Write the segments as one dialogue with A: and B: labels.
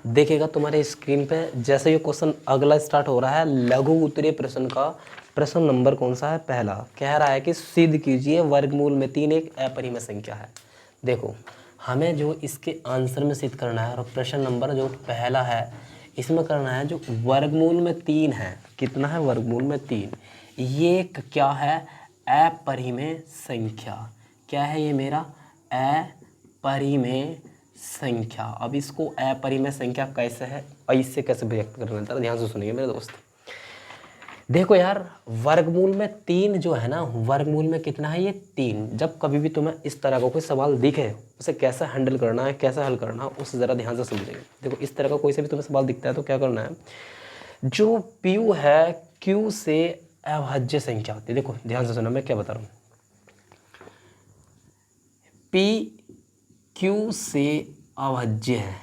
A: देखेगा तुम्हारे स्क्रीन पे जैसे ये क्वेश्चन अगला स्टार्ट हो रहा है, लघु उत्तरीय प्रश्न का प्रश्न नंबर कौन सा है? पहला। कह रहा है कि सिद्ध कीजिए वर्गमूल में 3 एक अपरिमेय संख्या है। देखो हमें जो इसके आंसर में सिद्ध करना है और प्रश्न नंबर जो पहला है इसमें करना है जो वर्गमूल में 3 है। कितना है? वर्गमूल में 3। ये क्या है? अपरिमेय संख्या। क्या है ये मेरा? अपरिमेय संख्या। अब इसको अपरिमेय संख्या कैसे है, इससे कैसे व्यक्त करना है, ध्यान से सुनिए मेरे दोस्त। देखो यार, वर्गमूल में 3 जो है ना, वर्गमूल में कितना है? ये 3। जब कभी भी तुम्हें इस तरह का कोई सवाल दिखे, उसे कैसे हैंडल करना है, कैसे हल करना है, उसे ज़रा ध्यान से समझेंगे। देखो इस तरह का कोई से भी तुम्हें सवाल दिखता है तो क्या करना है, जो P है Q से अभाज्य संख्या होती है। देखो ध्यान से सुनो मैं क्या बता रहा हूँ। P Q से अभाज्य है।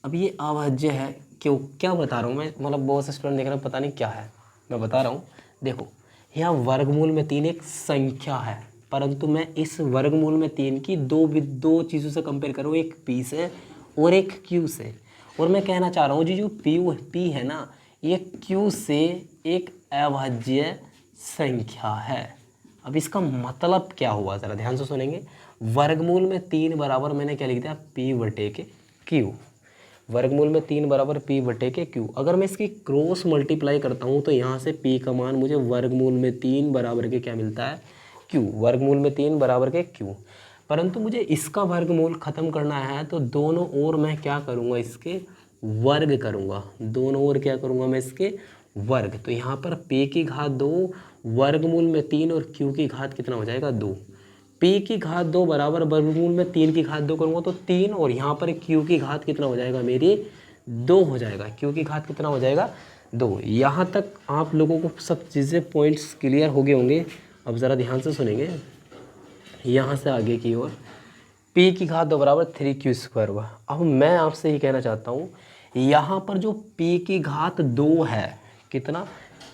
A: अब ये अभाज्य है क्यों? क्या बता रहा हूँ मैं, मतलब बहुत से स्टूडेंट देख रहे हैं पता नहीं क्या है, मैं बता रहा हूँ। देखो यहाँ वर्गमूल में 3 एक संख्या है, परंतु मैं इस वर्गमूल में 3 की दो चीज़ों से कंपेयर करूँ, एक P से और एक Q से। और मैं कहना चाह रहा हूँ जी जो P है ना, ये Q से एक अभाज्य संख्या है। अब इसका मतलब क्या हुआ, ज़रा ध्यान से सुनेंगे। वर्गमूल में 3 बराबर मैंने क्या लिख दिया? P बटे के Q। वर्गमूल में 3 बराबर P बटे के Q। अगर मैं इसकी क्रॉस मल्टीप्लाई करता हूँ तो यहाँ से P का मान मुझे वर्गमूल में 3 बराबर के क्या मिलता है? Q। वर्गमूल में 3 बराबर के Q। परंतु मुझे इसका वर्गमूल ख़त्म करना है तो दोनों ओर मैं क्या करूँगा? इसके वर्ग करूँगा। दोनों ओर क्या करूँगा मैं? इसके वर्ग। तो यहाँ पर P की घात 2 वर्गमूल में 3 और Q की घात कितना हो जाएगा? 2। P की घात 2 बराबर वर्गमूल में 3 की घात 2 करूँगा तो 3, और यहाँ पर Q की घात कितना हो जाएगा मेरी? 2 हो जाएगा। Q की घात कितना हो जाएगा? 2। यहाँ तक आप लोगों को सब चीज़ें पॉइंट्स क्लियर हो गए होंगे। अब ज़रा ध्यान से सुनेंगे, यहाँ से आगे की ओर P की घात 2 बराबर 3Q² हुआ। अब मैं आपसे ये कहना चाहता हूँ, यहाँ पर जो P की घात 2 है, कितना?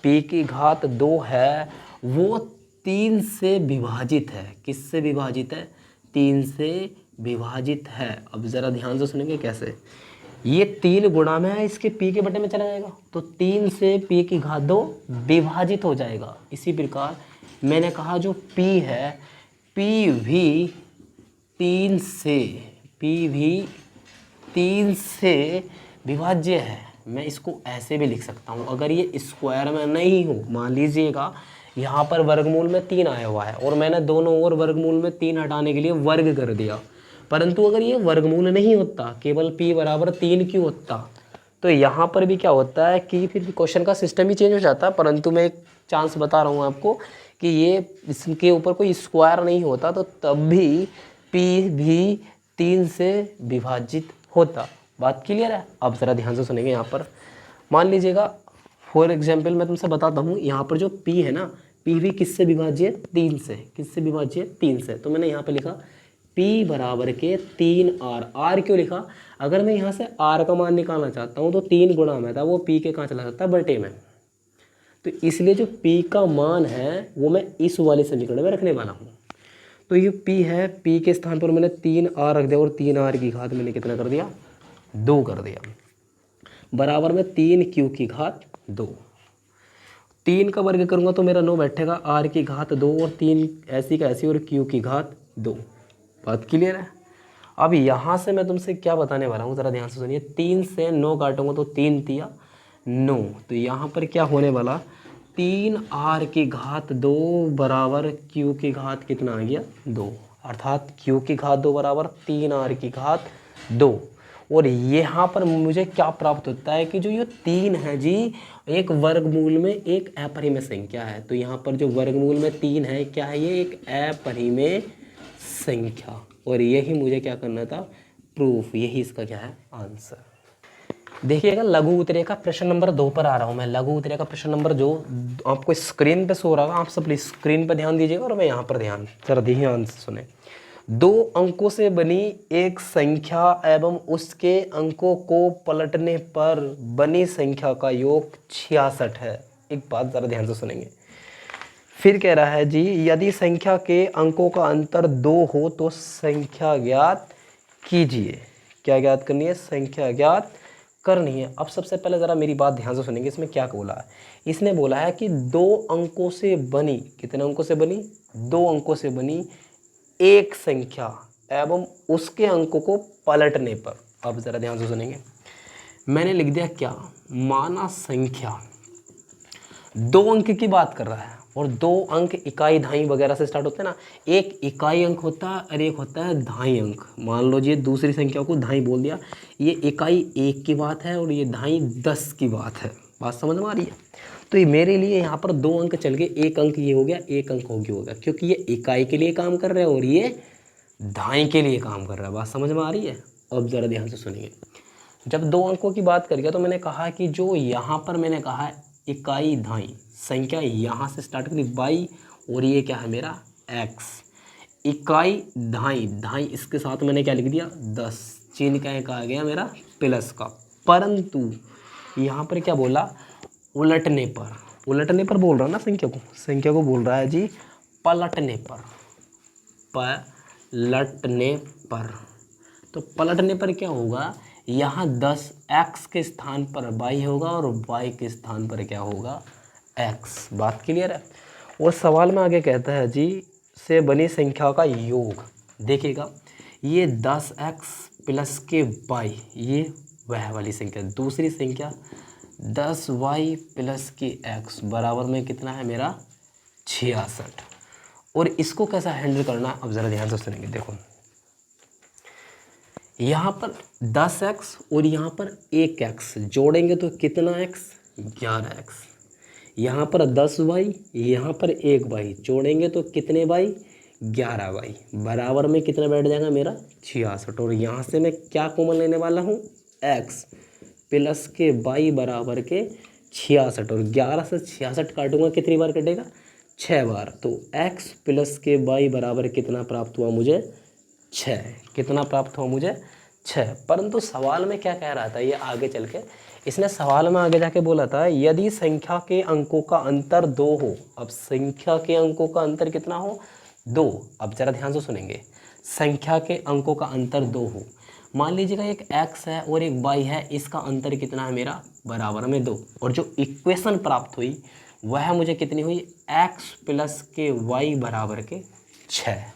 A: P की घात 2 है वो 3 से विभाजित है। किससे विभाजित है? 3 से विभाजित है। अब ज़रा ध्यान से सुनेंगे कैसे। ये 3 गुणा में है, इसके P के बटे में चला जाएगा तो 3 से P की घात 2 विभाजित हो जाएगा। इसी प्रकार मैंने कहा जो P है, P भी 3 से विभाज्य है। मैं इसको ऐसे भी लिख सकता हूँ, अगर ये स्क्वायर में नहीं हो, मान लीजिएगा यहाँ पर वर्गमूल में 3 आया हुआ है और मैंने दोनों ओर वर्गमूल में 3 हटाने के लिए वर्ग कर दिया, परंतु अगर ये वर्गमूल नहीं होता, केवल P बराबर 3 क्यों होता, तो यहाँ पर भी क्या होता है कि फिर क्वेश्चन का सिस्टम ही चेंज हो जाता है। परंतु मैं एक चांस बता रहा हूँ आपको कि ये इसके ऊपर कोई स्क्वायर नहीं होता तो तब भी P भी 3 से विभाजित होता। बात क्लियर है? अब ज़रा ध्यान से सुनेंगे। यहाँ पर मान लीजिएगा फॉर एग्जाम्पल मैं तुमसे बताता हूँ, यहाँ पर जो P है ना, P भी किससे विभाज्य है? 3 से। किससे विभाज्य है? 3 से। तो मैंने यहाँ पे लिखा P बराबर के 3R। R क्यों लिखा? अगर मैं यहाँ से R का मान निकालना चाहता हूँ तो 3 गुणा में था, वो P के कहाँ चला जाता है? बटे में। तो इसलिए जो P का मान है वो मैं इस वाले समीकरण में रखने वाला हूँ। तो ये P है, P के स्थान पर मैंने 3R रख दिया और 3R की घात मैंने कितना कर दिया? 2 कर दिया। बराबर में 3Q की घात 2। 3 का वर्ग करूँगा तो मेरा 9 बैठेगा, R की घात 2 और 3 ऐसी का ऐसी और Q की घात 2। बात क्लियर है? अब यहाँ से मैं तुमसे क्या बताने वाला हूँ, ज़रा ध्यान से सुनिए। 3 से 9 काटूंगा तो 3 तिया 9। तो यहाँ पर क्या होने वाला? 3R की घात 2 बराबर Q की घात कितना आ गया? 2। अर्थात Q की घात 2 बराबर 3R की घात 2। और यहाँ पर मुझे क्या प्राप्त होता है कि जो ये 3 है जी, एक वर्गमूल में एक अपरिमेय संख्या है। तो यहाँ पर जो वर्गमूल में 3 है, क्या है ये? एक अपरिमेय संख्या। और यही मुझे क्या करना था? प्रूफ। यही इसका क्या है? आंसर। देखिएगा लघु उत्तरीय का प्रश्न नंबर 2 पर आ रहा हूँ मैं। लघु उत्तरीय का प्रश्न नंबर जो आपको स्क्रीन पे शो रहा होगा, आप सब प्लीज स्क्रीन पे ध्यान दीजिएगा और मैं यहाँ पर ध्यान से सुने। 2 अंकों से बनी एक संख्या एवं उसके अंकों को पलटने पर बनी संख्या का योग 66 है। एक बात ज़रा ध्यान से सुनेंगे। फिर कह रहा है जी, यदि संख्या के अंकों का अंतर 2 हो तो संख्या ज्ञात कीजिए। क्या ज्ञात करनी है? संख्या ज्ञात करनी है। अब सबसे पहले ज़रा मेरी बात ध्यान से सुनेंगे, इसमें क्या बोला है। इसने बोला है कि 2 अंकों से बनी, कितने अंकों से बनी, 2 अंकों से बनी एक संख्या एवं उसके अंकों को पलटने पर। अब ज़रा ध्यान से सुनेंगे, मैंने लिख दिया क्या, माना संख्या 2 अंक की बात कर रहा है और 2 अंक इकाई धाई वगैरह से स्टार्ट होते हैं ना। एक इकाई अंक होता है और एक होता है धाई अंक। मान लो ये दूसरी संख्या को धाई बोल दिया, ये इकाई 1 की बात है और ये धाई 10 की बात है। बात समझ में आ रही है। तो ये मेरे लिए यहाँ पर 2 अंक चल गए, एक अंक ये हो गया, एक अंक हो गया, क्योंकि ये इकाई के लिए काम कर रहे हैं और ये धाई के लिए काम कर रहा है। बात समझ में आ रही है। अब ज़रा ध्यान से सुनिए, जब 2 अंकों की बात करिए तो मैंने कहा कि जो यहाँ पर मैंने कहा इकाई धाई संख्या यहाँ से स्टार्ट करी बाई और ये क्या है मेरा एक्स, इकाई धाई धाई इसके साथ मैंने क्या लिख दिया 10, चिन्ह का एक आ गया मेरा प्लस का। परंतु यहाँ पर क्या बोला, उलटने पर, उलटने पर बोल रहा ना संख्या को बोल रहा है जी पलटने पर, पलटने पर। तो पलटने पर क्या होगा, यहाँ 10 x के स्थान पर y होगा और y के स्थान पर क्या होगा x। बात क्लियर है। और सवाल में आगे कहता है जी से बनी संख्या का योग। देखिएगा ये 10x प्लस के y, ये वह वाली संख्या, दूसरी संख्या 10y प्लस के x बराबर में कितना है मेरा 66। और इसको कैसा हैंडल करना है, अब ज़रा ध्यान से सुनेंगे। देखो यहाँ पर 10x और यहाँ पर 1x जोड़ेंगे तो कितना x, 11x। यहाँ पर 10y, यहाँ पर 1y जोड़ेंगे तो कितने y, 11y बराबर में कितना बैठ जाएगा मेरा 66। और यहाँ से मैं क्या कॉमन लेने वाला हूँ, x प्लस के y बराबर के 66। और 11 से 66 काटूंगा कितनी बार कटेगा, 6 बार। तो x प्लस के y बराबर कितना प्राप्त हुआ मुझे 6। कितना प्राप्त हुआ मुझे 6। परंतु सवाल में क्या कह रहा था, ये आगे चल के इसने सवाल में आगे जाके बोला था यदि संख्या के अंकों का अंतर 2 हो। अब संख्या के अंकों का अंतर कितना हो, 2। अब जरा ध्यान से सुनेंगे, संख्या के अंकों का अंतर 2 हो। मान लीजिएगा एक x है और एक y है, इसका अंतर कितना है मेरा बराबर में 2। और जो इक्वेशन प्राप्त हुई वह मुझे कितनी हुई, x प्लस के y बराबर के 6।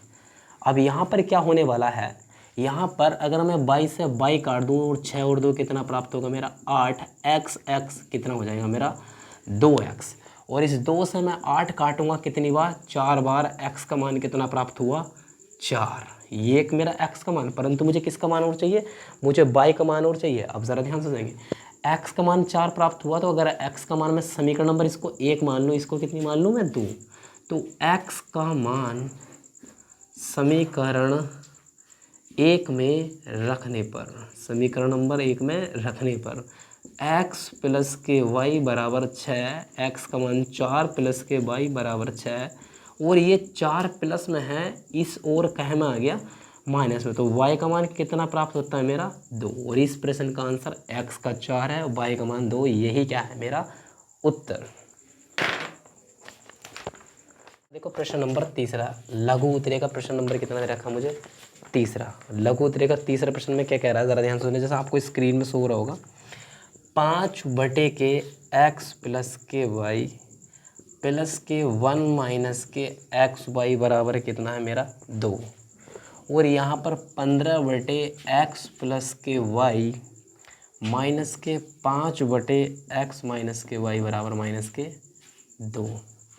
A: अब यहाँ पर क्या होने वाला है, यहाँ पर अगर मैं 22 से y काट दूँ और 6 और 2 कितना प्राप्त होगा मेरा 8, x कितना हो जाएगा मेरा 2x। और इस 2 से मैं 8 काटूंगा कितनी बार, 4 बार। x का मान कितना प्राप्त हुआ 4। ये एक मेरा x का मान, परंतु मुझे किसका मान और चाहिए, मुझे y का मान और चाहिए। अब ज़रा ध्यान से देंगे, x का मान 4 प्राप्त हुआ, तो अगर x का मान मैं समीकरण नंबर इसको 1 मान लूँ, इसको कितनी मान लूँ मैं 2। तो x का मान समीकरण 1 में रखने पर, समीकरण नंबर 1 में रखने पर x प्लस के y बराबर 6, x का मान 4 प्लस के y बराबर 6। और ये 4 प्लस में है, इस ओर कह में आ गया माइनस में, तो y का मान कितना प्राप्त होता है मेरा 2। और इस प्रश्न का आंसर x का 4 है, y का मान 2। यही क्या है मेरा उत्तर। देखो प्रश्न नंबर 3, लघु उत्तरीय का प्रश्न नंबर कितना दे रखा मुझे 3। लघु उत्तरीय का 3 प्रश्न में क्या कह रहा है, ज़रा ध्यान सुनिए। जैसा आपको स्क्रीन में शो हो रहा होगा, 5 बटे के x प्लस के y प्लस के 1 माइनस के एक्स वाई बराबर कितना है मेरा 2। और यहाँ पर 15 बटे x प्लस के y माइनस के 5 बटे x माइनस के y बराबर माइनस के 2।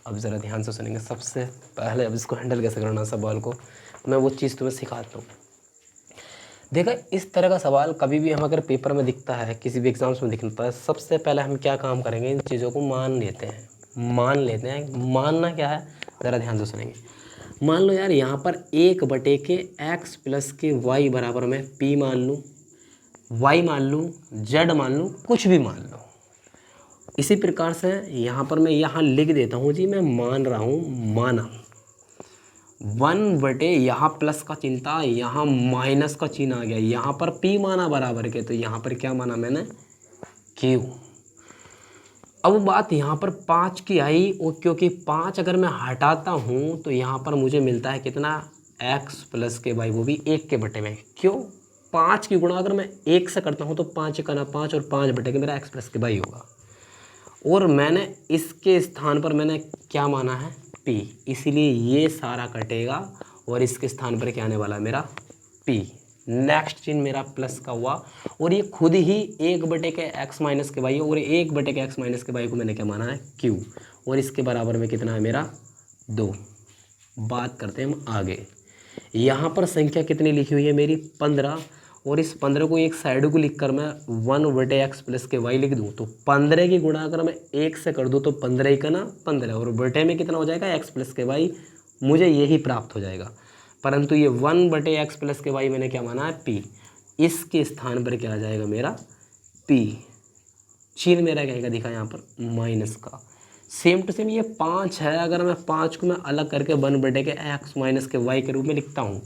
A: अब ज़रा ध्यान से सुनेंगे। सबसे पहले अब इसको हैंडल कैसे करना सवाल को, मैं वो चीज़ तुम्हें सिखाता हूँ। देखा, इस तरह का सवाल कभी भी हम अगर पेपर में दिखता है, किसी भी एग्ज़ाम्स में दिखता है, सबसे पहले हम क्या काम करेंगे, इन चीज़ों को मान लेते हैं। मानना क्या है, ज़रा ध्यान से सुनेंगे। मान लो यार, यहाँ पर 1 बटे के x प्लस के y बराबर में p मान लूँ, y मान लूँ, z मान लूँ, कुछ भी मान लो। इसी प्रकार से यहाँ पर मैं यहाँ लिख देता हूँ जी, मैं मान रहा हूँ, माना 1 बटे यहाँ प्लस का चिन्ह था, यहाँ माइनस का चिन्ह आ गया, यहाँ पर p माना बराबर के, तो यहाँ पर क्या माना मैंने q। अब बात यहाँ पर 5 की आई, और क्योंकि 5 अगर मैं हटाता हूँ तो यहाँ पर मुझे मिलता है कितना x प्लस के y, वो भी 1 के बटे में। क्यों, 5 की गुणा अगर मैं 1 से करता हूँ तो 5 का ना 5 और 5 बटे के मेरा x प्लस के वाई होगा। और मैंने इसके स्थान पर मैंने क्या माना है, p, इसीलिए ये सारा कटेगा और इसके स्थान पर क्या आने वाला है मेरा p। नेक्स्ट चिन्ह मेरा प्लस का हुआ और ये खुद ही 1 बटे के x माइनस के वाई है और 1 बटे के x माइनस के वाई को मैंने क्या माना है q, और इसके बराबर में कितना है मेरा 2। बात करते हैं हम आगे। यहाँ पर संख्या कितनी लिखी हुई है मेरी 15, और इस 15 को एक साइड को लिखकर मैं 1 बटे एक्स प्लस के वाई लिख दूँ तो 15 की गुणा अगर मैं 1 से कर दूँ तो 15 का ना 15 और बटे में कितना हो जाएगा एक्स प्लस के वाई, मुझे यही प्राप्त हो जाएगा। परंतु ये 1 बटे एक्स प्लस के वाई मैंने क्या माना है p, इसके स्थान पर क्या आ जाएगा मेरा p। चिन्ह मेरा क्या दिखा यहाँ पर माइनस का। सेम टू सेम ये 5 है, अगर मैं 5 को मैं अलग करके 1 बटे के एक्स माइनस के वाई के रूप में लिखता हूँ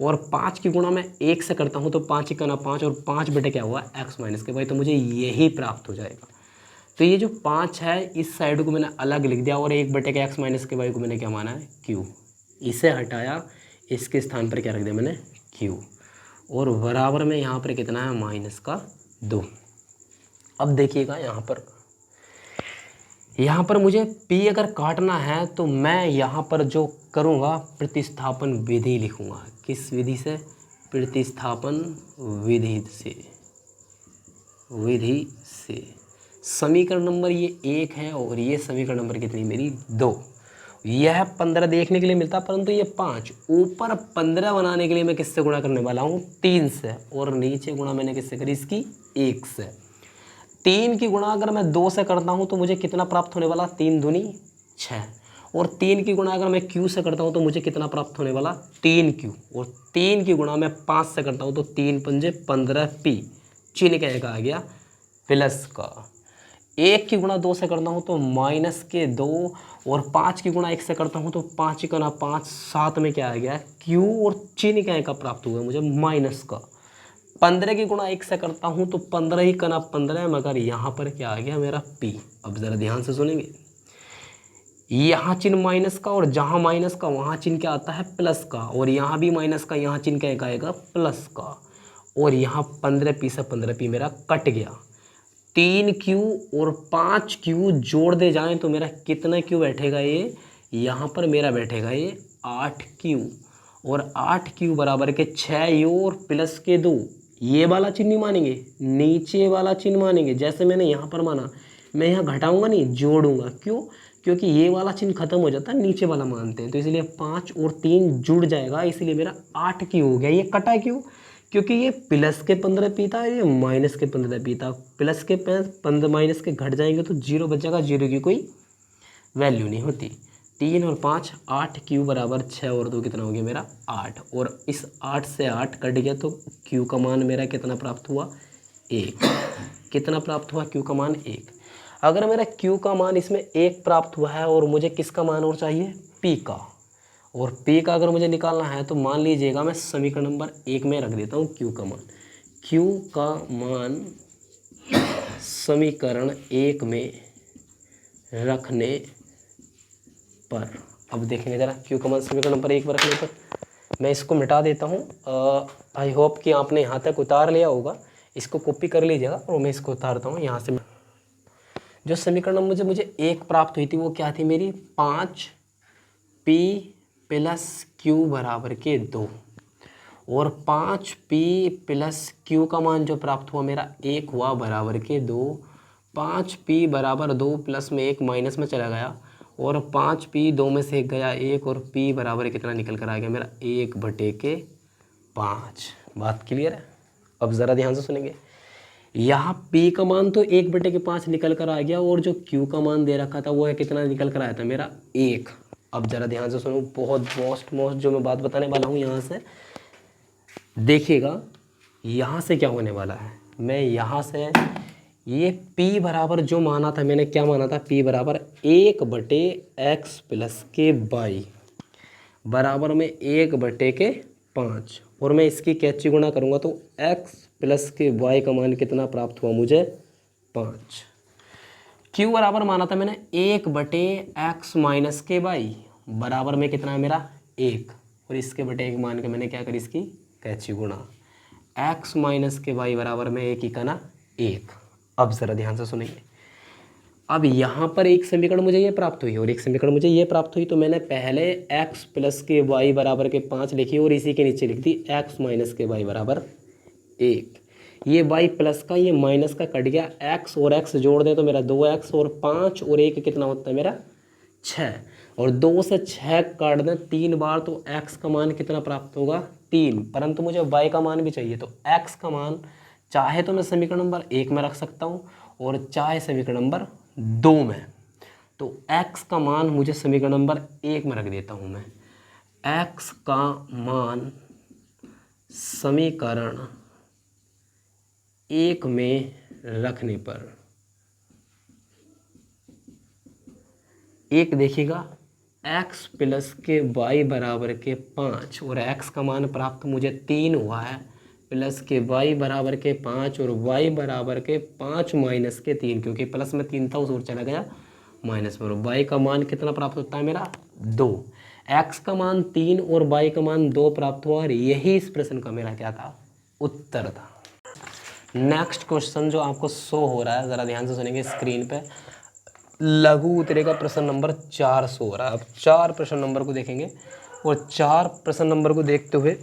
A: और 5 की गुणा मैं 1 से करता हूँ तो 5 का ना 5 और 5 बटे क्या हुआ एक्स माइनस के वाई, तो मुझे यही प्राप्त हो जाएगा। तो ये जो 5 है इस साइड को मैंने अलग लिख दिया और 1 बटे के एक्स माइनस के वाई को मैंने क्या माना है q, इसे हटाया, इसके स्थान पर क्या रख दिया मैंने q, और बराबर में यहाँ पर कितना है माइनस का 2। अब देखिएगा यहाँ पर मुझे p अगर काटना है तो मैं यहाँ पर जो करूँगा प्रतिस्थापन विधि लिखूँगा। किस विधि से, प्रतिस्थापन विधि से समीकरण नंबर ये 1 है और ये समीकरण नंबर कितनी मेरी 2। यह 15 देखने के लिए मिलता, परंतु ये 5 ऊपर 15 बनाने के लिए मैं किससे गुणा करने वाला हूँ 3 से, और नीचे गुणा मैंने किससे करी इसकी 1 से। 3 की गुणा अगर मैं 2 से करता हूँ तो मुझे कितना प्राप्त होने वाला 3 दूनी 6, और 3 की गुणा अगर मैं q से करता हूँ तो मुझे कितना प्राप्त होने वाला 3q, और 3 की गुणा मैं 5 से करता हूँ तो 3 पंजे 15p, चिन्ह क्या आ गया प्लस का। 1 की गुणा 2 से करता हूँ तो माइनस के 2, और 5 की गुणा 1 से करता हूँ तो 5 का ना 5, साथ में क्या आ गया q, और चिन्ह क्या का प्राप्त हुआ मुझे माइनस का। 15 की गुणा 1 से करता हूँ तो 15 ही का ना 15, मगर यहाँ पर क्या आ गया मेरा p। अब ज़रा ध्यान से सुनेंगे, यहाँ चिन्ह माइनस का और जहाँ माइनस का वहाँ चिन्ह क्या आता है प्लस का, और यहाँ भी माइनस का यहाँ चिन्ह क्या आएगा प्लस का, और यहाँ 15p से 15p मेरा कट गया। 3q और 5q जोड़ दे जाएं तो मेरा कितना q बैठेगा, ये यहाँ पर मेरा बैठेगा ये 8q, और 8q बराबर के 6u और प्लस के 2, ये वाला चिन्ह नहीं मानेंगे, नीचे वाला चिन्ह मानेंगे। जैसे मैंने यहाँ पर माना, मैं यहाँ घटाऊंगा नहीं जोड़ूंगा, क्यों, क्योंकि ये वाला चिन्ह खत्म हो जाता है, नीचे वाला मानते हैं, तो इसलिए 5 और 3 जुड़ जाएगा, इसलिए मेरा 8q हो गया। ये कटा क्यों, क्योंकि ये प्लस के 15 पीता है, ये माइनस के 15 पीता, प्लस के 15 माइनस के घट जाएंगे तो 0 बचेगा, 0 की कोई वैल्यू नहीं होती। 3 और 5 8q बराबर 6 और 2 कितना हो गया मेरा 8, और इस 8 से 8 कट गया तो q का मान मेरा कितना प्राप्त हुआ 1। कितना प्राप्त हुआ q का मान 1। अगर मेरा q का मान इसमें 1 प्राप्त हुआ है और मुझे किसका मान और चाहिए p का, और p का अगर मुझे निकालना है तो मान लीजिएगा मैं समीकरण नंबर 1 में रख देता हूँ q का मान। q का मान समीकरण 1 में रखने पर, अब देखेंगे ज़रा q का मान समीकरण नंबर 1 पर रखने पर, मैं इसको मिटा देता हूँ। आई होप कि आपने यहाँ तक उतार लिया होगा, इसको कॉपी कर लीजिएगा और मैं इसको उतारता हूँ यहाँ से। जो समीकरण मुझे 1 प्राप्त हुई थी वो क्या थी मेरी 5p प्लस q बराबर के 2, और 5p प्लस q का मान जो प्राप्त हुआ मेरा 1 हुआ बराबर के 2। 5p बराबर 2 प्लस में 1 माइनस में चला गया, और 5p 2 में से 1 गया 1, और p बराबर कितना निकल कर आ गया मेरा 1 बटे के 5। बात क्लियर है। अब ज़रा ध्यान से सुनेंगे, यहाँ p का मान तो 1 बटे के 5 निकल कर आ गया, और जो q का मान दे रखा था वो है कितना निकल कर आया था मेरा 1। अब ज़रा ध्यान से सुनो, बहुत मोस्ट जो मैं बात बताने वाला हूँ यहाँ से देखिएगा। यहाँ से क्या होने वाला है, मैं यहाँ से ये p बराबर जो माना था मैंने, क्या माना था p बराबर 1 बटे x प्लस के y बराबर में 1 बटे के 5, और मैं इसकी कैची गुणा करूँगा तो x प्लस के y का मान कितना प्राप्त हुआ मुझे 5। q बराबर माना था मैंने 1 बटे x माइनस के y बराबर में कितना है मेरा 1, और इसके बटे 1 मान के मैंने क्या करी इसकी कैची गुणा। x माइनस के y बराबर में एक इकाना 1। अब ज़रा ध्यान से सुनेंगे। अब यहाँ पर एक समीकरण मुझे ये प्राप्त हुई और एक समीकरण मुझे ये प्राप्त हुई, तो मैंने पहले x प्लस के y बराबर के 5 लिखी और इसी के नीचे लिख दी x माइनस के y बराबर 1। ये y प्लस का ये माइनस का कट गया, x और x जोड़ दें तो मेरा 2x और 5 और 1 कितना होता है मेरा 6, और 2 से 6 काट दें 3 बार तो x का मान कितना प्राप्त होगा 3, परंतु मुझे y का मान भी चाहिए। तो x का मान चाहे तो मैं समीकरण नंबर 1 में रख सकता हूँ और चाहे समीकरण नंबर 2 में। तो x का मान मुझे समीकरण नंबर 1 में रख देता हूँ मैं। x का मान समीकरण 1 में रखने पर एक देखिएगा x प्लस के y बराबर के 5 और x का मान प्राप्त मुझे 3 हुआ है, प्लस के y बराबर के 5 और y बराबर के 5 माइनस के 3, क्योंकि प्लस में 3 था उस ओर चला गया माइनस में, और y का मान कितना प्राप्त होता है मेरा 2। x का मान 3 और y का मान 2 प्राप्त हुआ और यही इस प्रश्न का मेरा क्या था उत्तर था। नेक्स्ट क्वेश्चन जो आपको शो हो रहा है, ज़रा ध्यान से सुनेंगे स्क्रीन पे, लघु उत्तरे का प्रश्न नंबर 4 शो हो रहा है। अब 4 प्रश्न नंबर को देखेंगे और 4 प्रश्न नंबर को देखते हुए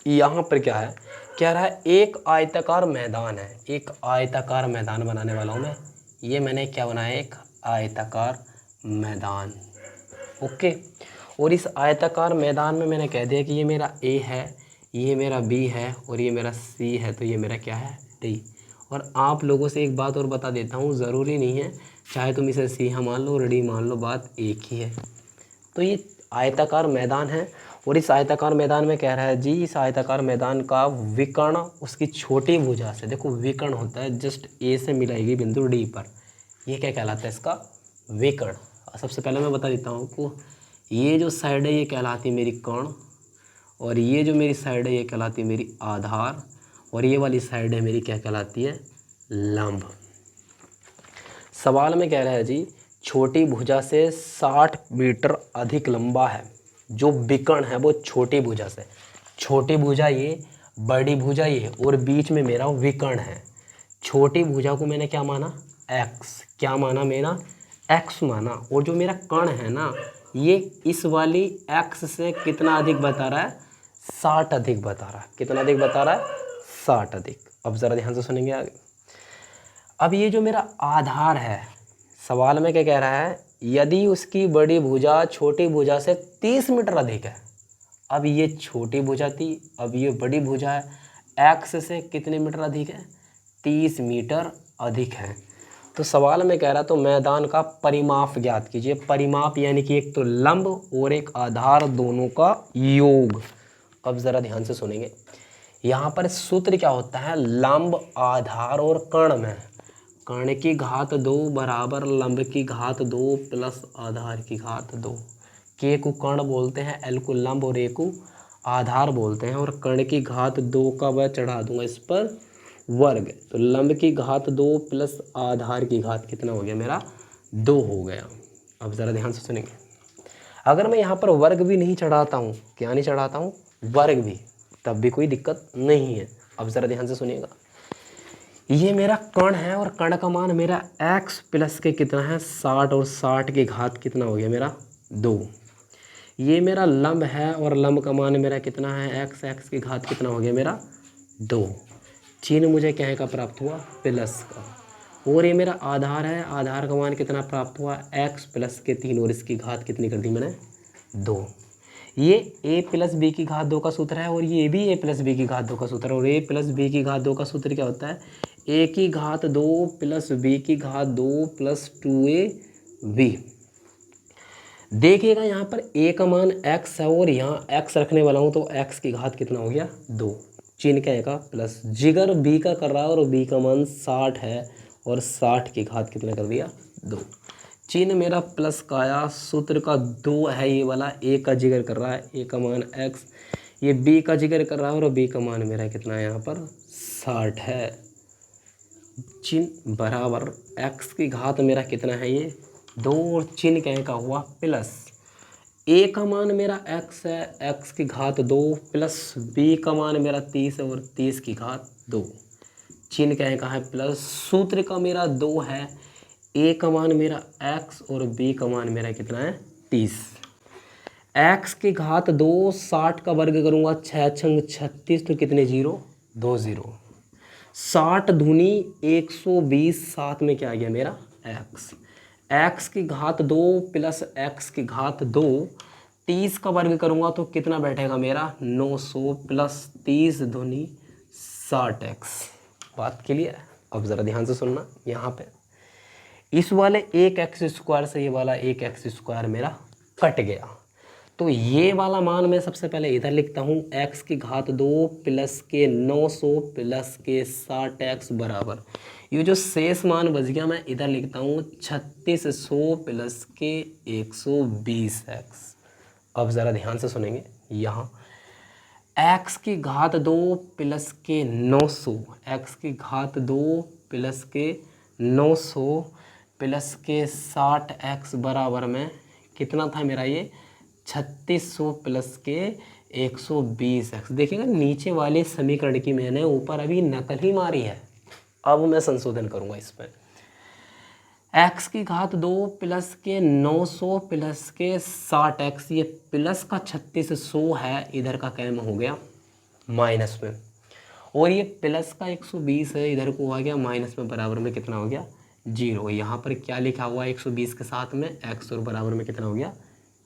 A: यहाँ पर क्या है, कह रहा है एक आयताकार मैदान है, एक आयताकार मैदान बनाने वाला हूँ मैं। ये मैंने क्या बनाया, एक आयताकार मैदान, ओके। और इस आयताकार मैदान में मैंने कह दिया कि ये मेरा A है, ये मेरा B है और ये मेरा C है, तो ये मेरा क्या है D। और आप लोगों से एक बात और बता देता हूँ, ज़रूरी नहीं है चाहे तुम इसे C मान लो और D मान लो, बात एक ही है। तो ये आयताकार मैदान है और इस आयताकार मैदान में कह रहा है जी, इस आयताकार मैदान का विकर्ण उसकी छोटी भुजा से, देखो विकर्ण होता है जस्ट A से मिलाएगी बिंदु D पर, ये क्या कहलाता है इसका विकर्ण। सबसे पहले मैं बता देता हूँ आपको, ये जो साइड है ये कहलाती है मेरी कर्ण, और ये जो मेरी साइड है ये कहलाती है मेरी आधार, और ये वाली साइड है मेरी क्या कहलाती है लंब। सवाल में कह रहा है जी, छोटी भुजा से 60 मीटर अधिक लंबा है, जो विकर्ण है वो छोटी भुजा से, छोटी भुजा ये, बड़ी भुजा ये, और बीच में मेरा विकर्ण है। छोटी भुजा को मैंने क्या माना x, क्या माना मेरा x माना, और जो मेरा कर्ण है ना ये इस वाली x से कितना अधिक बता रहा है 60 अधिक बता रहा है। कितना अधिक बता रहा है 60 अधिक। अब ज़रा ध्यान से सुनेंगे आगे। अब ये जो मेरा आधार है, सवाल में क्या कह रहा है, यदि उसकी बड़ी भुजा छोटी भुजा से 30 मीटर अधिक है। अब ये छोटी भुजा थी, अब ये बड़ी भुजा है, x से कितने मीटर अधिक है 30 मीटर अधिक है। तो सवाल में कह रहा तो मैदान का परिमाप ज्ञात कीजिए। परिमाप यानी कि एक तो लंब और एक आधार दोनों का योग। अब ज़रा ध्यान से सुनेंगे, यहाँ पर सूत्र क्या होता है, लंब आधार और कर्ण में कर्ण की घात 2 बराबर लंब की घात 2 प्लस आधार की घात 2। के को कर्ण बोलते हैं, एल को लंब और ए को आधार बोलते हैं, और कर्ण की घात 2 का वह चढ़ा दूंगा इस पर वर्ग, तो लंब की घात 2 प्लस आधार की घात कितना हो गया मेरा 2 हो गया। अब ज़रा ध्यान से सुनेंगे, अगर मैं यहाँ पर वर्ग भी नहीं चढ़ाता हूँ, क्या नहीं चढ़ाता हूँ वर्ग भी, तब भी कोई दिक्कत नहीं है। अब ज़रा ध्यान से सुनिएगा, ये मेरा कर्ण है और कर्ण का मान मेरा x प्लस के कितना है 60, और 60 की घात कितना हो गया मेरा 2। ये मेरा लंब है और लंब का मान मेरा कितना है x, x की घात कितना हो गया मेरा 2। चिन्ह मुझे क्या है का प्राप्त हुआ प्लस का, और ये मेरा आधार है, आधार का मान कितना प्राप्त हुआ x प्लस के 3, और इसकी घात कितनी कर दी मैंने 2। ये a प्लस बी की घात 2 का सूत्र है और ये भी a प्लस बी की घात 2 का सूत्र है, और a प्लस बी की घात 2 का सूत्र क्या होता है a की घात 2 प्लस b की घात 2 प्लस 2ab। देखिएगा यहाँ पर a का मान x है और यहाँ x रखने वाला हूँ, तो x की घात कितना हो गया 2, चिन्ह क्या है प्लस। जिगर b का कर रहा है और b का मान 60 है और 60 की घात कितना कर दिया 2। चिन्ह मेरा प्लस का आया, सूत्र का 2 है ये वाला, a का जिक्र कर रहा है, a का मान x, ये b का जिक्र कर रहा है और b का मान मेरा कितना है यहाँ पर 60 है। चिन्ह बराबर x की घात मेरा कितना है ये 2, और चिन्ह क्या का हुआ प्लस। ए का मान मेरा x है, x की घात 2 प्लस b का मान मेरा 30 है और 30 की घात 2। चिन्ह क्या है, कहाँ है, प्लस। सूत्र का मेरा 2 है, a का मान मेरा x और b का मान मेरा कितना है, 30। x की घात 2, 60 का वर्ग करूँगा 6 छंग 36, तो कितने जीरो, 2 जीरो। 60 दूनी 120, साथ में क्या आ गया मेरा x। x की घात 2 प्लस x की घात 2, 30 का वर्ग करूँगा तो कितना बैठेगा मेरा, 900 प्लस 30 दूनी 60x। बात क्लियर है। अब ज़रा ध्यान से सुनना, यहाँ पे इस वाले एक एक्स स्क्वायर से ये वाला एक एक्स स्क्वायर मेरा कट गया, तो ये वाला मान मैं सबसे पहले इधर लिखता हूँ, x की घात 2 प्लस के 900 प्लस के 60x बराबर, ये जो शेष मान बच गया मैं इधर लिखता हूँ 3600 प्लस के 120x। अब ज़रा ध्यान से सुनेंगे, यहाँ x की घात 2 प्लस के 900, x की घात 2 प्लस के 900 प्लस के 60x बराबर में कितना था मेरा, ये 3600 प्लस के 120x। देखिएगा नीचे वाले समीकरण की मैंने ऊपर अभी नकल ही मारी है, अब मैं संशोधन करूँगा इसमें। x की घात 2 प्लस के 900 प्लस के 60x, ये प्लस का 3600 है, इधर का कैम हो गया माइनस में, और ये प्लस का 120 है, इधर को आ गया माइनस में, बराबर में कितना हो गया, 0। यहाँ पर क्या लिखा हुआ है 120 के साथ में x, और बराबर में कितना हो गया,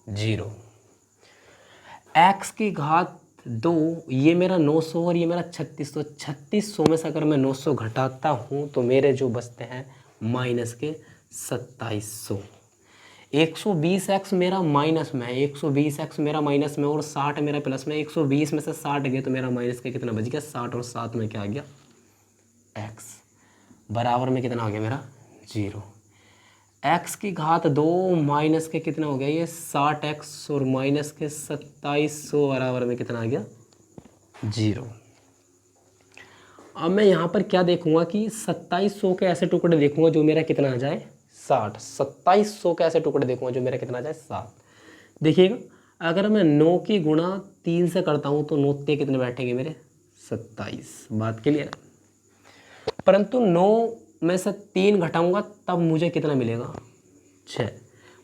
A: 0। x की घात 2, ये मेरा 900 और ये मेरा 3600, 3600 में से अगर मैं 900 घटाता हूँ तो मेरे जो बचते हैं माइनस के 2700। 120x मेरा माइनस में है, 120x मेरा माइनस में और 60 मेरा प्लस में, 120 में से 60 गए तो मेरा माइनस के कितना बच गया, 60 और 7 में क्या आ गया, x बराबर में कितना आ गया मेरा, 0। x की घात 2 माइनस के कितना हो गया, ये 60x और माइनस के 2700 बराबर में कितना आ गया, 0। अब मैं यहाँ पर क्या देखूंगा कि 2700 के ऐसे टुकड़े देखूंगा जो मेरा कितना आ जाए, 60। 2700 के ऐसे टुकड़े देखूंगा जो मेरा कितना आ जाए, 7। देखिएगा अगर मैं 9 की गुणा 3 से करता हूँ तो 9 कितने बैठेंगे मेरे, 27। बात क्लियर है। परंतु 9 में से 3 घटाऊंगा तब मुझे कितना मिलेगा, 6।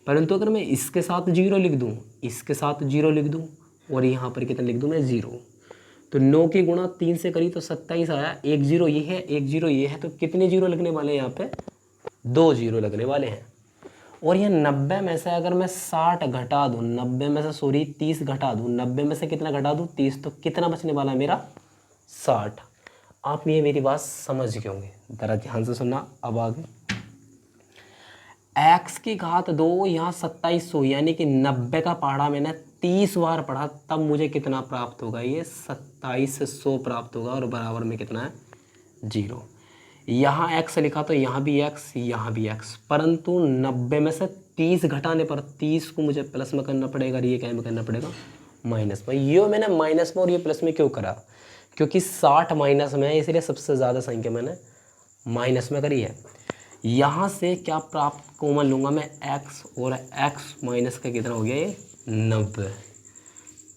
A: परंतु अगर मैं इसके साथ 0 लिख दूं, इसके साथ 0 लिख दूं और यहाँ पर कितना लिख दूं मैं, 0, तो 9 की गुणा 3 से करी तो 27 आया, 1 0 ये है, 1 0 ये है, तो कितने 0 लगने वाले हैं यहाँ पे, 2 0 लगने वाले हैं। और ये 90 में से अगर मैं 60 घटा दूँ, 90 में से सॉरी 30 घटा दूँ, 90 में से कितना घटा दूँ, 30, तो कितना बचने वाला है मेरा, 60। आप ये मेरी बात समझ गए होंगे, ज़रा ध्यान से सुनना। अब आगे x की घात 2, यहाँ 2700 यानी कि 90 का पढ़ा मैंने 30 बार पढ़ा, तब मुझे कितना प्राप्त होगा, ये 2700 प्राप्त होगा, और बराबर में कितना है, 0। यहाँ x लिखा तो यहाँ भी x, यहाँ भी x, परंतु 90 में से 30 घटाने पर 30 को मुझे प्लस में करना पड़ेगा और ये क्या में करना पड़ेगा, माइनस में। ये मैंने माइनस में और ये प्लस में क्यों करा, क्योंकि 60 माइनस में है, इसलिए सबसे ज़्यादा संख्या मैंने माइनस में करी है। यहाँ से क्या प्राप्त कॉमन लूँगा मैं, x, और x माइनस का कितना हो गया, ये 90।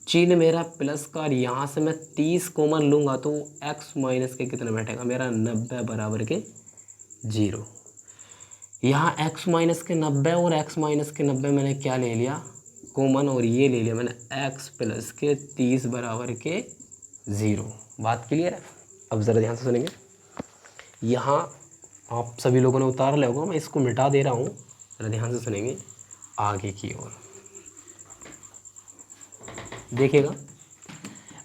A: चिन्ह मेरा प्लस का, और यहाँ से मैं 30 कॉमन लूँगा तो x माइनस के कितना बैठेगा मेरा, 90 बराबर के 0। यहाँ x माइनस के 90 और x माइनस के 90 मैंने क्या ले लिया कॉमन, और ये ले लिया मैंने x प्लस के 30 बराबर के 0। बात क्लियर है। अब ज़रा ध्यान से सुनेंगे, यहाँ आप सभी लोगों ने उतार लिया होगा, मैं इसको मिटा दे रहा हूँ, ज़रा ध्यान से सुनेंगे आगे की ओर। देखिएगा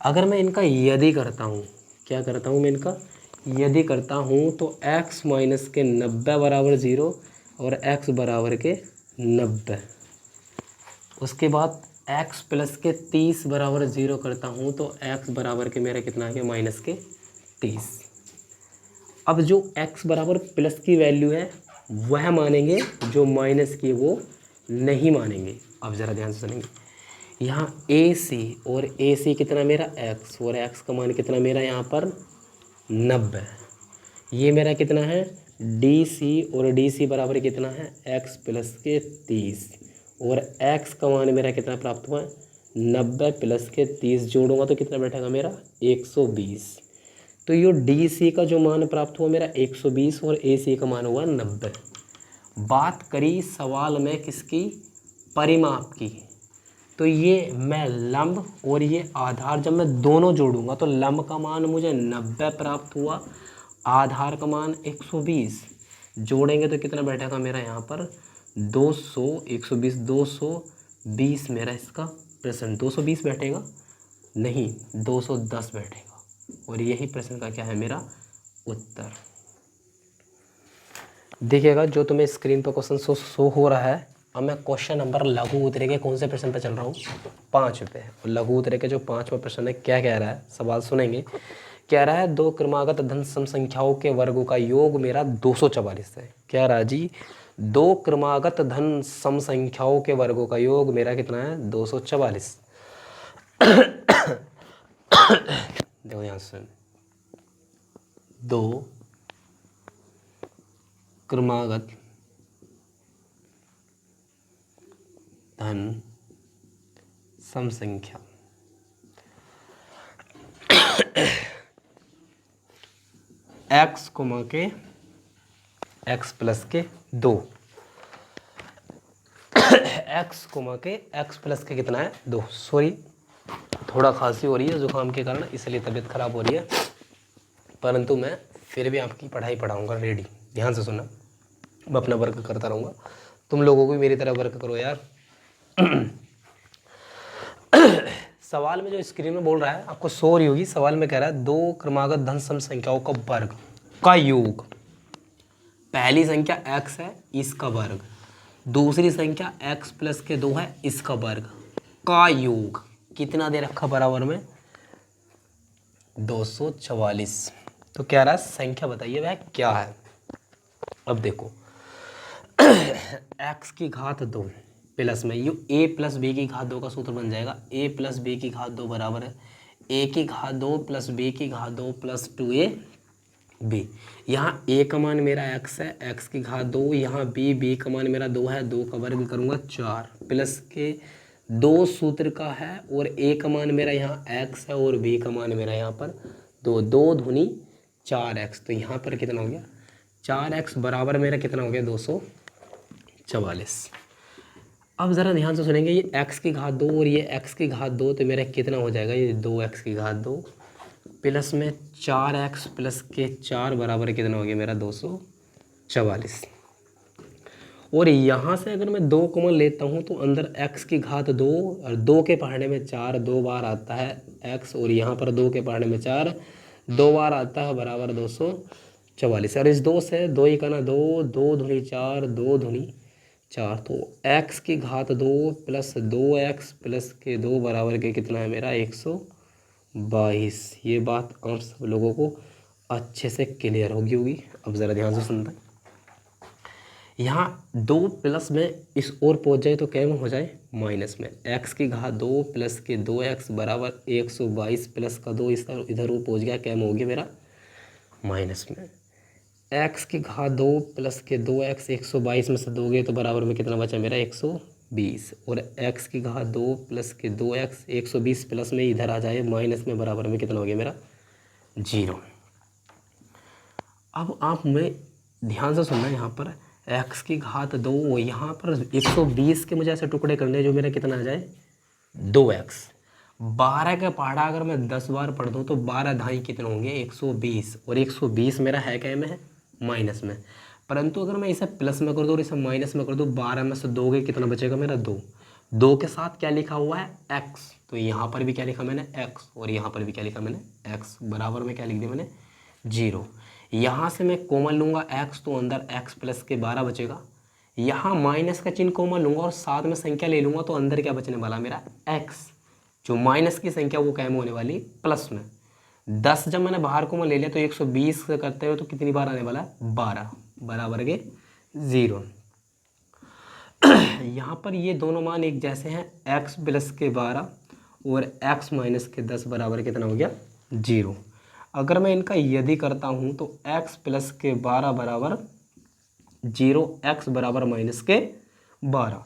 A: अगर मैं इनका यदि करता हूँ, क्या करता हूँ मैं इनका यदि करता हूँ, तो x माइनस के 90 बराबर 0 और x बराबर के 90, उसके बाद x प्लस के 30 बराबर 0 करता हूँ तो x बराबर के मेरा कितना आ गया, माइनस के 30। अब जो x बराबर प्लस की वैल्यू है वह मानेंगे, जो माइनस की वो नहीं मानेंगे। अब ज़रा ध्यान से सुनेंगे, यहाँ AC और AC कितना मेरा x, और x का मान कितना मेरा यहाँ पर 90, ये मेरा कितना है DC, और DC बराबर कितना है x प्लस के 30, और x का मान मेरा कितना प्राप्त हुआ है 90 प्लस के 30 जोड़ूंगा तो कितना बैठेगा मेरा 120। तो ये डी सी का जो मान प्राप्त हुआ मेरा 120 और ए सी का मान हुआ 90। बात करी सवाल में किसकी, परिमाप की। तो ये मैं लंब और ये आधार जब मैं दोनों जोड़ूंगा तो लंब का मान मुझे 90 प्राप्त हुआ, आधार का मान 120। जोड़ेंगे तो कितना बैठेगा मेरा यहाँ पर 200, 120 220 मेरा इसका प्रश्न 220 बैठेगा नहीं 210 बैठेगा। और यही प्रश्न का क्या है मेरा उत्तर। देखिएगा जो तुम्हें स्क्रीन पर क्वेश्चन शो हो रहा है। अब मैं क्वेश्चन नंबर लघु उतरे के कौन से प्रश्न पे चल रहा हूँ 5 पे। और लघु उतरे के जो 5वां प्रश्न है क्या कह रहा है, सवाल सुनेंगे। कह रहा है दो क्रमागत धन सम संख्याओं के वर्गों का योग मेरा 244 है। कह रहा है जी दो क्रमागत धन सम संख्याओं के वर्गों का योग मेरा कितना है 244। देखो यहाँ से दो क्रमागत धन सम संख्या x कोमा के x प्लस के 2 x कोमा के x प्लस के कितना है 2। सॉरी थोड़ा खांसी हो रही है जुकाम के कारण, इसलिए तबीयत खराब हो रही है, परंतु मैं फिर भी आपकी पढ़ाई पढ़ाऊंगा। रेडी, ध्यान से सुनना। मैं अपना वर्क करता रहूँगा, तुम लोगों को भी मेरी तरह वर्क करो यार। सवाल में जो स्क्रीन में बोल रहा है आपको शो रही होगी। सवाल में कह रहा है दो क्रमागत धन सम संख्याओं का वर्ग का योग। पहली संख्या x है इसका वर्ग, दूसरी संख्या x प्लस के 2 है इसका वर्ग का योग कितना दे रखा बराबर में 244। तो कह रहा है संख्या बताइए वह क्या है। अब देखो x की घात 2 प्लस में ये a प्लस बी की घात 2 का सूत्र बन जाएगा। a प्लस बी की घात 2 बराबर है a की घात 2 प्लस b की घात 2 प्लस 2ab। यहाँ a का मान मेरा x है, x की घात 2, यहाँ b का मान मेरा 2 है, 2 का वर्ग करूँगा 4 प्लस के 2 सूत्र का है। और a का मान मेरा यहाँ x है और b का मान मेरा यहाँ पर 2, 2 दूनी 4x। तो यहाँ पर कितना हो गया 4x बराबर मेरा कितना हो गया 244। अब ज़रा ध्यान से सुनेंगे, ये x की घात 2 और ये x की घात 2 तो मेरा कितना हो जाएगा ये 2x की घात 2 प्लस में 4x प्लस के 4 बराबर कितना हो गया मेरा 244। और यहाँ से अगर मैं 2 कॉमन लेता हूँ तो अंदर x की घात 2 और 2 के पहाड़े में 4 2 बार आता है x, और यहाँ पर 2 के पहाड़े में 4 2 बार आता है बराबर 244। और इस 2 से 2 ही करना 2, 2 दूनी 4, 2 दूनी 4, तो x की घात 2 प्लस 2x प्लस के 2 बराबर के कितना है मेरा 122। ये बात आप सब लोगों को अच्छे से क्लियर होगी। अब ज़रा ध्यान से सुनना, यहाँ 2 प्लस में इस ओर पहुँच जाए तो क्या हो जाए माइनस में। x की घात 2 प्लस के 2x बराबर 122 प्लस का 2 इधर वो पहुँच गया, क्या हो गया मेरा माइनस में। x की घात 2 प्लस के 2x 122 में से 2 गए तो बराबर में कितना बचा मेरा 120। और x की घात 2 प्लस के 2x 120 प्लस में इधर आ जाए माइनस में बराबर में कितना हो गया मेरा 0। अब आप में ध्यान से सुनना, यहाँ पर x की घात 2 यहाँ पर 120 के मुझे ऐसे टुकड़े करने जो मेरा कितना आ जाए 2x। 12 का पहाड़ा अगर मैं 10 बार पढ़ दूँ तो 12 ढाई कितने होंगे 120, और 120 मेरा है क्या में है माइनस में। परंतु अगर मैं इसे प्लस में कर दूँ और इसे माइनस में कर दूँ 12 में से 2 गए कितना बचेगा मेरा 2। 2 के साथ क्या लिखा हुआ है x, तो यहाँ पर भी क्या लिखा मैंने x और यहाँ पर भी क्या लिखा मैंने x बराबर में क्या लिख दिया मैंने 0। यहाँ से मैं कॉमन लूँगा x तो अंदर x प्लस के 12 बचेगा। यहाँ माइनस का चिन्ह कॉमन लूँगा और साथ में संख्या ले लूँगा तो अंदर क्या बचने वाला मेरा x। जो माइनस की संख्या वो कैम होने वाली प्लस में। 10 जब मैंने बाहर को मैं ले लिया तो 120 से करते हुए तो कितनी बार आने वाला है 12 बराबर के 0। यहाँ पर ये दोनों मान एक जैसे हैं, x प्लस के 12 और x माइनस के 10 बराबर कितना हो गया 0। अगर मैं इनका यदि करता हूँ तो x प्लस के 12 बराबर 0, x बराबर माइनस के 12।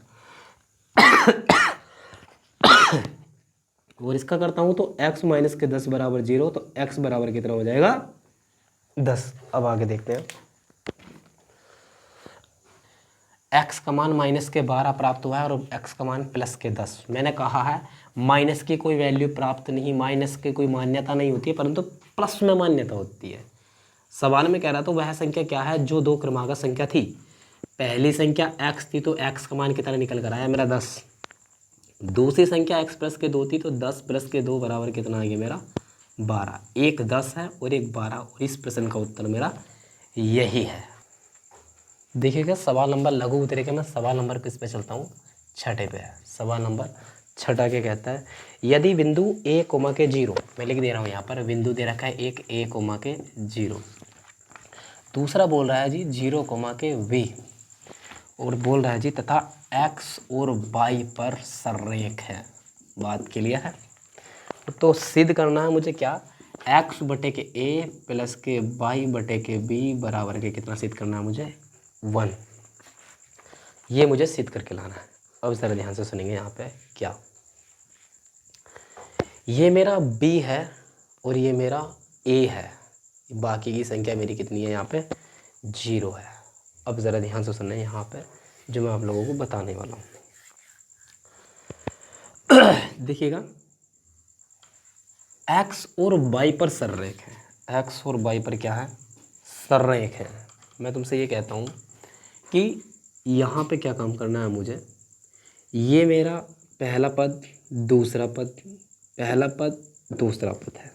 A: और इसका करता हूँ तो x माइनस के 10 बराबर 0, तो x बराबर कितना हो जाएगा 10। अब आगे देखते हैं। x का मान माइनस के 12 प्राप्त हुआ है और x का मान प्लस के 10। मैंने कहा है माइनस की कोई वैल्यू प्राप्त नहीं, माइनस की कोई मान्यता नहीं होती है, परंतु प्लस में मान्यता होती है। सवाल में कह रहा था वह संख्या क्या है जो दो क्रमागत संख्या थी। पहली संख्या x थी तो x का मान कितना निकल कर आया मेरा 10। दूसरी संख्या x प्लस के 2 थी तो 10 प्लस के 2 बराबर कितना आ गया मेरा 12। एक 10 है और एक 12, और इस प्रश्न का उत्तर मेरा यही है। देखिएगा सवाल नंबर लघु उतरे के मैं सवाल नंबर किस पे चलता हूँ, छठे पे है। सवाल नंबर छठा क्या कहता है, यदि बिंदु a कोमा के 0, मैं लिख दे रहा हूँ यहाँ पर बिंदु दे रखा है एक a कोमा के 0, दूसरा बोल रहा है जी 0 कोमा के v, और बोल रहा है जी तथा x और y पर सररेख है। बात क्लियर है। तो सिद्ध करना है मुझे क्या, x बटे के a प्लस के y बटे के b बराबर के कितना सिद्ध करना है मुझे 1। ये मुझे सिद्ध करके लाना है। अब ज़रा ध्यान से सुनेंगे यहाँ पे क्या, ये मेरा b है और ये मेरा a है, बाकी की संख्या मेरी कितनी है यहाँ पे 0 है। अब ज़रा ध्यान से सुनना है यहाँ पे जो मैं आप लोगों को बताने वाला हूँ। देखिएगा x और y पर सररेख है, x और y पर क्या है सररेख है। मैं तुमसे ये कहता हूँ कि यहाँ पे क्या काम करना है मुझे, ये मेरा पहला पद दूसरा पद, पहला पद दूसरा पद है,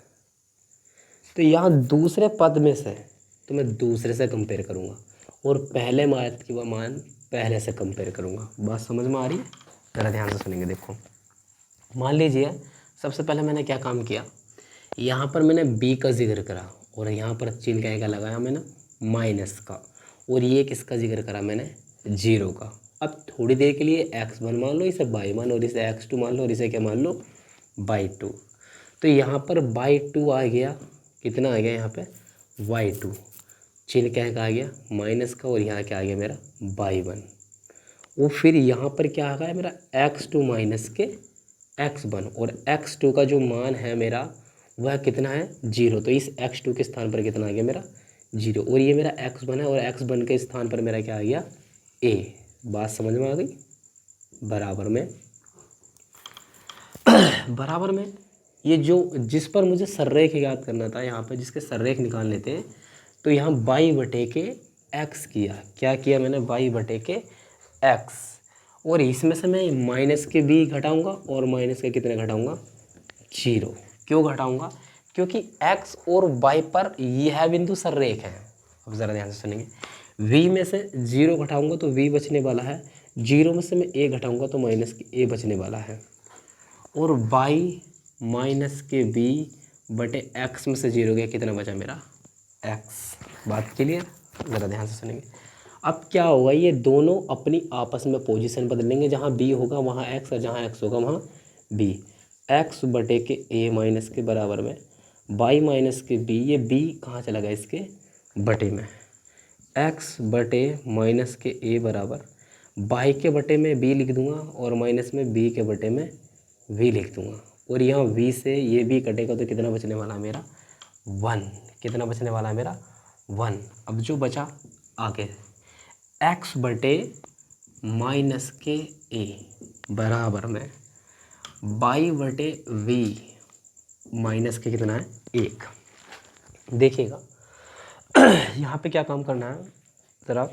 A: तो यहाँ दूसरे पद में से तो मैं दूसरे से कंपेयर करूँगा और पहले मान की मान पहले से कंपेयर करूँगा। बात समझ में आ रही है, ज़रा ध्यान से सुनेंगे। देखो मान लीजिए सबसे पहले मैंने क्या काम किया, यहाँ पर मैंने b का जिक्र करा और यहाँ पर चिन्ह क्या लगाया मैंने माइनस का, और ये किसका जिक्र करा मैंने 0 का। अब थोड़ी देर के लिए x1 मान लो, इसे y मान, और इसे x2 मान लो, और इसे क्या मान लो y2। तो यहाँ पर y2 आ गया, कितना आ गया यहाँ पे y2, चिन्ह क्या का आ गया माइनस का, और यहाँ क्या आ गया मेरा y1। वो फिर यहाँ पर क्या आ गया मेरा x2 माइनस के x1, और x2 का जो मान है मेरा वह कितना है 0, तो इस x2 के स्थान पर कितना आ गया मेरा 0, और ये मेरा x1 है और x1 के स्थान पर मेरा क्या आ गया a। बात समझ में आ गई। बराबर में बराबर में ये जो जिस पर मुझे सररेख याद करना था, यहाँ पर जिसके सररेख निकाल लेते हैं, तो यहाँ y बटे के x किया, क्या किया मैंने y बटे के x, और इसमें से मैं माइनस के b घटाऊंगा और माइनस के कितने घटाऊंगा 0। क्यों घटाऊंगा, क्योंकि x और y पर यह बिंदु सररेख है। अब ज़रा ध्यान से सुनेंगे, v में से 0 घटाऊंगा तो v बचने वाला है, 0 में से मैं a घटाऊंगा तो माइनस के a बचने वाला है, और y माइनस के b बटे x में से 0 गया, कितना बचा मेरा x। बात क्लियर, ज़रा ध्यान से सुनेंगे। अब क्या होगा, ये दोनों अपनी आपस में पोजीशन बदलेंगे, जहाँ b होगा वहाँ x और जहाँ x होगा वहाँ b। x बटे के a माइनस के बराबर में y माइनस के b, ये b कहाँ चला गया इसके बटे में, x बटे माइनस के a बराबर y के बटे में b लिख दूंगा और माइनस में b के बटे में v लिख दूंगा, और यहाँ v से ये b कटेगा तो कितना बचने वाला है मेरा 1। कितना बचने वाला है मेरा 1। अब जो बचा आगे x बटे माइनस के a बराबर में y बटे v माइनस के कितना है 1। देखिएगा यहाँ पे क्या काम करना है, ज़रा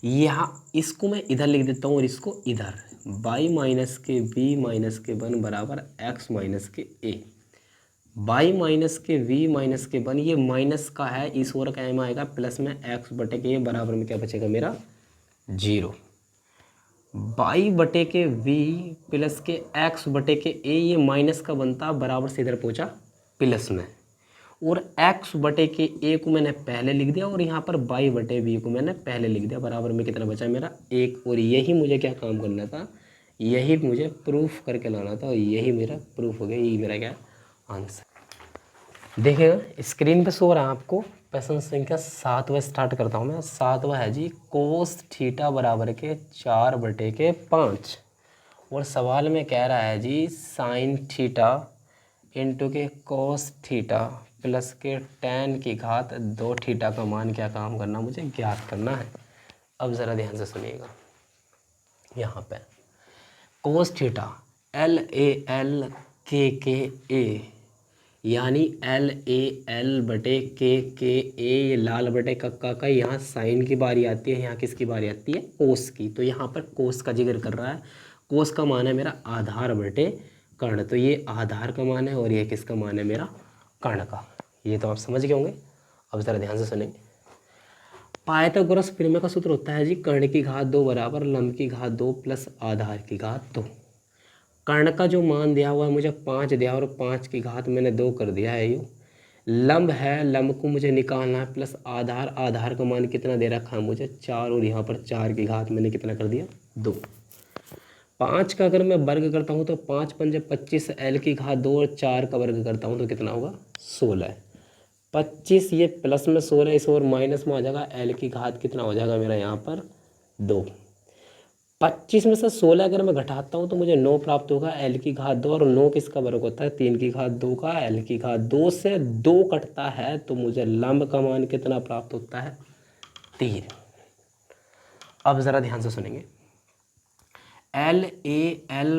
A: यहाँ इसको मैं इधर लिख देता हूँ और इसको इधर, y माइनस के b माइनस के 1 बराबर x माइनस के a। y माइनस के v माइनस के 1 ये माइनस का है, इस ओर क्या में आएगा प्लस में x बटे के a बराबर में क्या बचेगा मेरा 0। y बटे के v प्लस के x बटे के a, ये माइनस का बनता बराबर से इधर पहुँचा प्लस में, और x बटे के a को मैंने पहले लिख दिया और यहाँ पर y बटे v को मैंने पहले लिख दिया, बराबर में कितना बचा मेरा 1। और यही मुझे क्या काम करना था, यही मुझे प्रूफ करके लाना था, और यही मेरा प्रूफ हो गया, यही मेरा क्या आंसर। देखिएगा स्क्रीन पे शो हो रहा है आपको प्रश्न संख्या 7वां स्टार्ट करता हूँ मैं। 7वां है जी कोस थीटा बराबर के 4/5 और सवाल में कह रहा है जी साइन थीटा इंटू के कोस थीटा प्लस के tan की घात 2 थीटा का मान क्या काम करना मुझे ज्ञात करना है। अब ज़रा ध्यान से सुनिएगा, यहाँ पे कोस थीटा LAL यानी LAL/K ये लाल बटे कक्का का, यहाँ साइन की बारी आती है, यहाँ किसकी बारी आती है कोस की। तो यहाँ पर कोस का जिक्र कर रहा है। कोस का मान है मेरा आधार बटे कर्ण, तो ये आधार का मान है और ये किसका मान है मेरा कर्ण का। ये तो आप समझ गए होंगे। अब ज़रा ध्यान से सुनेंगे। पाइथागोरस प्रमेय का सूत्र होता है जी कर्ण की घात 2 बराबर लंब की घात 2 प्लस आधार की घात 2। कर्ण का जो मान दिया हुआ है मुझे 5 दिया और 5 की घात मैंने 2 कर दिया है। यूँ लंब है, लंब को मुझे निकालना है प्लस आधार, आधार का मान कितना दे रखा है मुझे 4 और यहाँ पर 4 की घात मैंने कितना कर दिया 2। 5 का अगर मैं वर्ग करता हूँ तो 5 पंजे 25, L की घात 2 और 4 का वर्ग करता हूँ तो कितना होगा 16। 25 ये प्लस में 16 इस और माइनस में आ जाएगा, L की घात कितना हो जाएगा मेरा यहाँ पर 2। 25 में से 16 अगर मैं घटाता हूँ तो मुझे 9 प्राप्त होगा, L की घात 2 और 9 किसका वर्ग होता है 3 की घात 2 का। L की घात 2 से 2 कटता है तो मुझे लंब का मान कितना प्राप्त होता है 3। अब ज़रा ध्यान से सुनेंगे। LAL/KA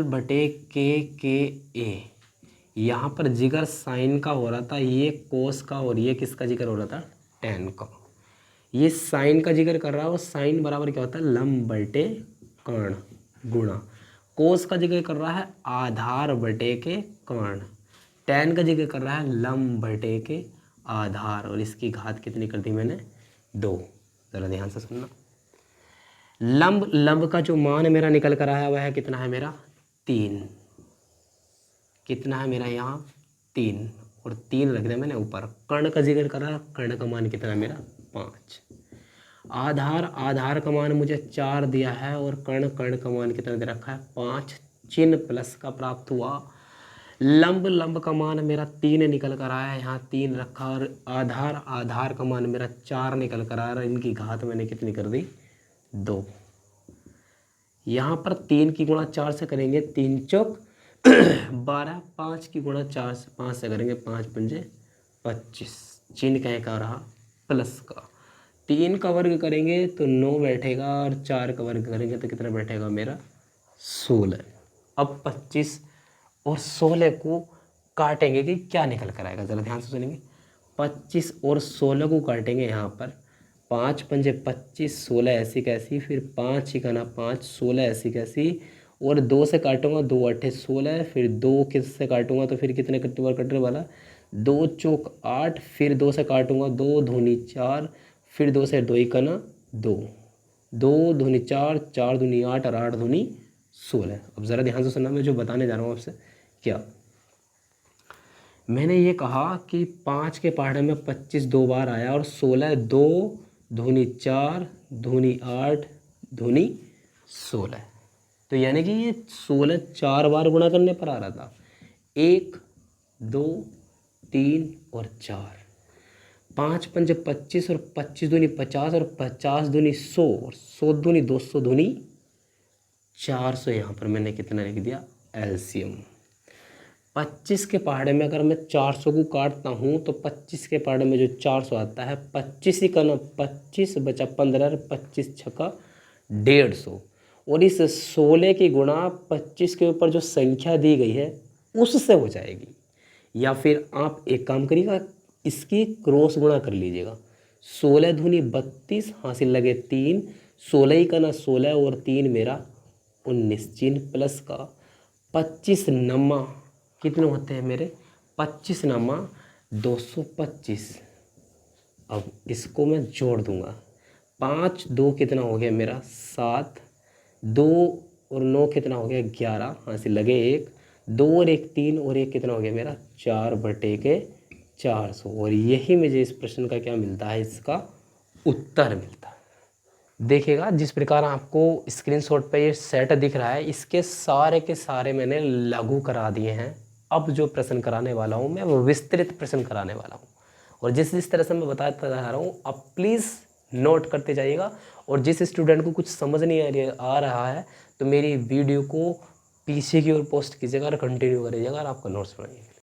A: यहाँ पर जिक्र साइन का हो रहा था, ये कोस का और ये किसका जिक्र हो रहा था tan का। ये साइन का जिक्र कर रहा है और साइन बराबर क्या होता है लंब बटे कर्ण गुणा। कोस का जिक्र कर रहा है आधार बटे के कर्ण। tan का जिक्र कर रहा है लंब बटे के आधार और इसकी घात कितनी कर दी मैंने 2। ज़रा ध्यान से सुनना। लंब का जो मान मेरा निकल कर आया हुआ है कितना है मेरा 3। कितना है मेरा यहाँ 3 और 3 रख दिया मैंने ऊपर। कर्ण का जिक्र कर रहा है, कर्ण का मान कितना है मेरा 5। आधार का मान मुझे 4 दिया है और कर्ण का मान कितना दे रखा है 5। चिन्ह प्लस का प्राप्त हुआ। लंब का मान मेरा 3 निकल कर आया है, यहाँ 3 रखा और आधार का मान मेरा 4 निकल कर आ रहा है। इनकी घात मैंने कितनी कर दी 2। यहाँ पर 3 की गुणा 4 से करेंगे 3 चौक 12, 5 की गुणा 4 से 5 से करेंगे 5 पंजे 25। चिन्ह कहीं का रहा प्लस का। 3 का वर्ग करेंगे तो 9 बैठेगा और 4 का वर्ग करेंगे तो कितना बैठेगा मेरा 16। अब 25 और 16 को काटेंगे कि क्या निकल कर आएगा, ज़रा ध्यान से सुनेंगे। 25 और 16 को काटेंगे यहाँ पर 5 पंजे 25, 16 ऐसी कैसी, फिर 5 ही खाना 5, 16 ऐसी कैसी और 2 से काटूंगा 2 8 16, फिर 2 किस से काटूंगा तो फिर कितने कटने वाला 2 चौक 8, फिर 2 से काटूंगा 2 दूनी 4, फिर 2 से 2 ही करना 2 दूनी 4, 4 दूनी 8 और 8 दूनी 16। अब ज़रा ध्यान से सुनना, मैं जो बताने जा रहा हूँ आपसे क्या। मैंने ये कहा कि 5 के पहाड़े में 25 2 बार आया और 16 2 दूनी 4 दूनी 8 दूनी 16, तो यानी कि ये 16 4 बार गुणा करने पर आ रहा था। 1 2 3 और 4, 5 पंजे 25 और 25 दूनी 50 और 50 दूनी 100 और 100 दूनी 200 दूनी 400। यहाँ पर मैंने कितना लिख दिया एलसीएम। 25 के पहाड़े में अगर मैं 400 को काटता हूँ तो 25 के पहाड़े में जो 400 आता है 25 ही करना 25 बचा 15, 25 छक्का 150 और इस 16 की गुणा 25 के ऊपर जो संख्या दी गई है उससे हो जाएगी। या फिर आप एक काम करिएगा, इसकी क्रॉस गुणा कर लीजिएगा। 16 दूनी 32 हासिल लगे 3, 16 ही करना 16 और 3 मेरा 19। चिन्ह प्लस का 25 नमा कितने होते हैं मेरे 25 नमा 225। अब इसको मैं जोड़ दूंगा। 5 2 कितना हो गया मेरा 7, 2 और 9 कितना हो गया 11 हासिल लगे 1, 2 और 1 3 और 1 कितना हो गया मेरा 4 बटे के 400। और यही मुझे इस प्रश्न का क्या मिलता है, इसका उत्तर मिलता है। देखिएगा जिस प्रकार आपको स्क्रीनशॉट पे ये सेट दिख रहा है, इसके सारे के सारे मैंने लागू करा दिए हैं। अब जो प्रश्न कराने वाला हूँ मैं वो विस्तृत प्रश्न कराने वाला हूँ। और जिस तरह से मैं बताता जा रहा हूँ आप प्लीज़ नोट करते जाइएगा। और जिस स्टूडेंट को कुछ समझ नहीं आ रहा है तो मेरी वीडियो को पीछे की ओर पोस्ट कीजिएगा और कंटिन्यू करिएगा और आपका नोट्स बनाइएगा।